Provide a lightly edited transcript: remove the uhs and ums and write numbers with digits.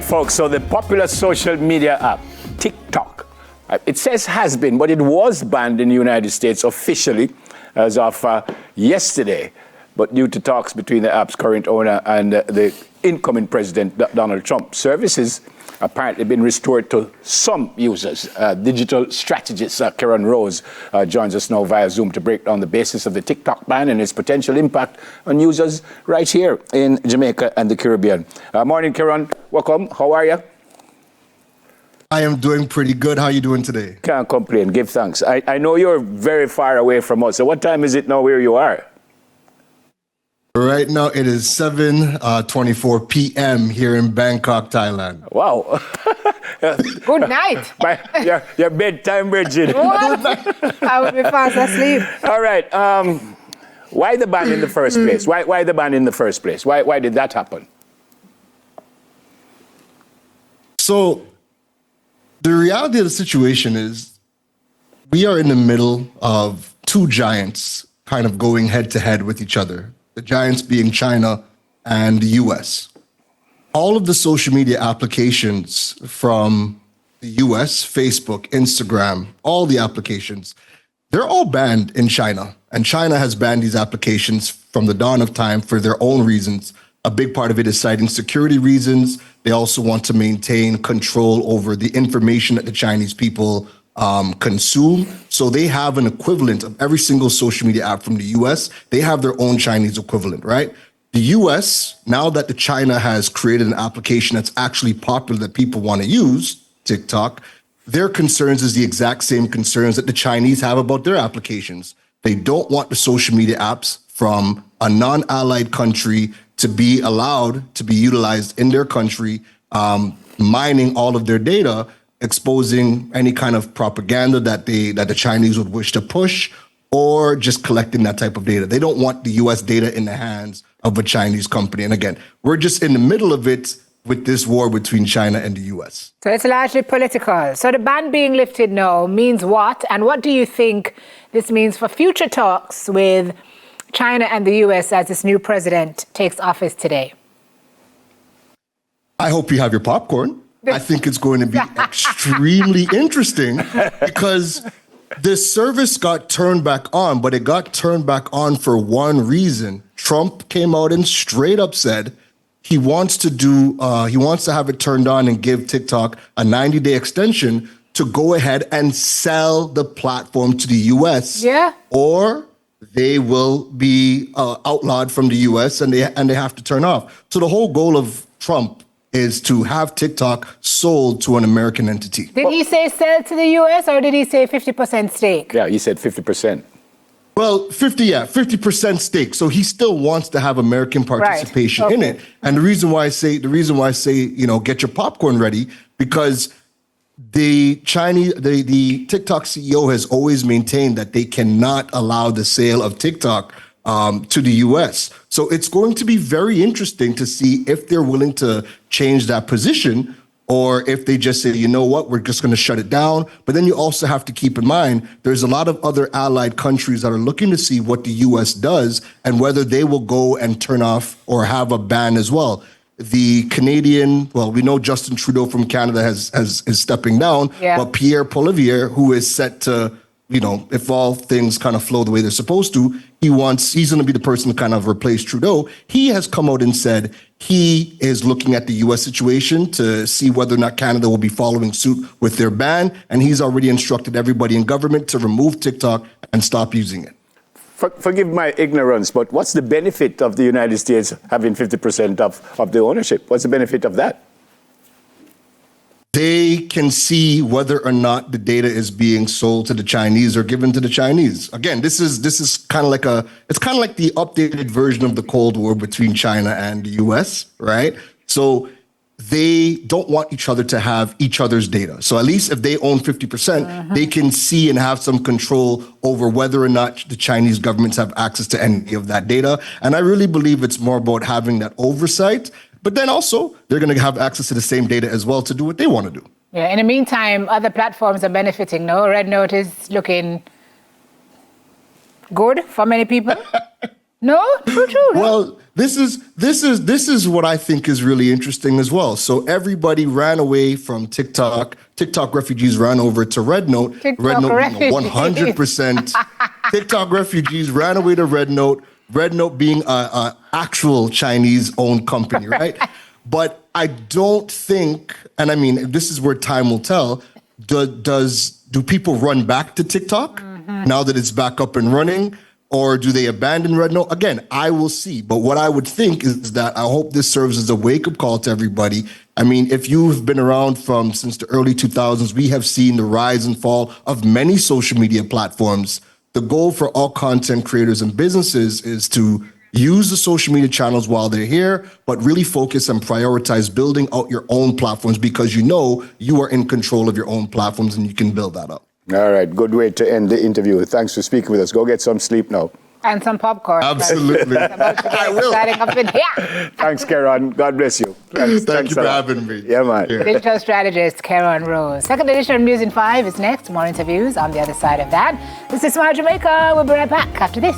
folks, so the popular social media app, TikTok, it says has been, but it was banned in the United States officially as of yesterday. But due to talks between the app's current owner and the incoming president, Donald Trump, services apparently been restored to some users. Digital strategist Karen Rose joins us now via Zoom to break down the basis of the TikTok ban and its potential impact on users right here in Jamaica and the Caribbean. Morning, Karen. Welcome. How are you? I am doing pretty good. How are you doing today? Can't complain. Give thanks. I know you're very far away from us. So what time is it now where you are? Right now, it is 7:24 p.m. here in Bangkok, Thailand. Wow. Good night. Your bedtime, Bridget. What? I would be fast asleep. All right. Why the ban in the first place? Why the ban in the first place? Why did that happen? So, the reality of the situation is we are in the middle of two giants kind of going head to head with each other. The giants being China and the US. All of the social media applications from the US, Facebook, Instagram, all the applications, they're all banned in China. And China has banned these applications from the dawn of time for their own reasons. A big part of it is citing security reasons. They also want to maintain control over the information that the Chinese people consume. So they have an equivalent of every single social media app from the US. They have their own Chinese equivalent, right? The US, now that the China has created an application that's actually popular that people want to use, TikTok, their concerns is the exact same concerns that the Chinese have about their applications. They don't want the social media apps from a non-allied country to be allowed to be utilized in their country, mining all of their data, exposing any kind of propaganda that the Chinese would wish to push, or just collecting that type of data. They don't want the US data in the hands of a Chinese company. And again, we're just in the middle of it with this war between China and the US. So it's largely political. So the ban being lifted now means what? And what do you think this means for future talks with China and the US as this new president takes office today? I hope you have your popcorn. I think it's going to be extremely interesting because this service got turned back on, but it got turned back on for one reason. Trump came out and straight up said he wants to have it turned on and give TikTok a 90-day extension to go ahead and sell the platform to the US. Yeah. Or they will be outlawed from the US and they have to turn off. So the whole goal of Trump is to have TikTok sold to an American entity. Did he say sell to the US or did he say 50% stake? Yeah, he said 50%. Well, 50% stake. So he still wants to have American participation in it. And the reason why I say, get your popcorn ready, because the TikTok CEO has always maintained that they cannot allow the sale of TikTok to the US. So it's going to be very interesting to see if they're willing to change that position or if they just say, you know what, we're just going to shut it down. But then you also have to keep in mind, there's a lot of other allied countries that are looking to see what the US does and whether they will go and turn off or have a ban as well. The Canadian, well, we know Justin Trudeau from Canada is stepping down, but Pierre Poilievre, who is set to, if all things kind of flow the way they're supposed to, he's going to be the person to kind of replace Trudeau. He has come out and said he is looking at the US situation to see whether or not Canada will be following suit with their ban. And he's already instructed everybody in government to remove TikTok and stop using it. Forgive my ignorance, but what's the benefit of the United States having 50% of the ownership? What's the benefit of that? They can see whether or not the data is being sold to the Chinese or given to the Chinese. Again, this is kind of like the updated version of the Cold War between China and the US, right? So they don't want each other to have each other's data. So at least if they own 50%, they can see and have some control over whether or not the Chinese governments have access to any of that data. And I really believe it's more about having that oversight. But then also, they're going to have access to the same data as well to do what they want to do. Yeah, in the meantime, other platforms are benefiting, no? Red Note is looking good for many people. No? True. No? Well, this is what I think is really interesting as well. So everybody ran away from TikTok. TikTok refugees ran over to Red Note. TikTok Red Note, refugees. 100%. TikTok refugees ran away to Red Note. Red Note being a actual Chinese-owned company, right? But I don't think, and I mean, this is where time will tell. Do people run back to TikTok now that it's back up and running? Or do they abandon Red Note? Again, I will see. But what I would think is that I hope this serves as a wake-up call to everybody. I mean, if you've been around since the early 2000s, we have seen the rise and fall of many social media platforms. The goal for all content creators and businesses is to use the social media channels while they're here, but really focus and prioritize building out your own platforms because you are in control of your own platforms and you can build that up. All right, good way to end the interview. Thanks for speaking with us. Go get some sleep now. And some popcorn. Absolutely. I will. Up in here. Thanks, Karen. God bless you. Thank you for having me. Yeah, man. Yeah. Digital strategist Karen Rose. Second edition of News in 5 is next. More interviews on the other side of that. This is Smile Jamaica. We'll be right back after this.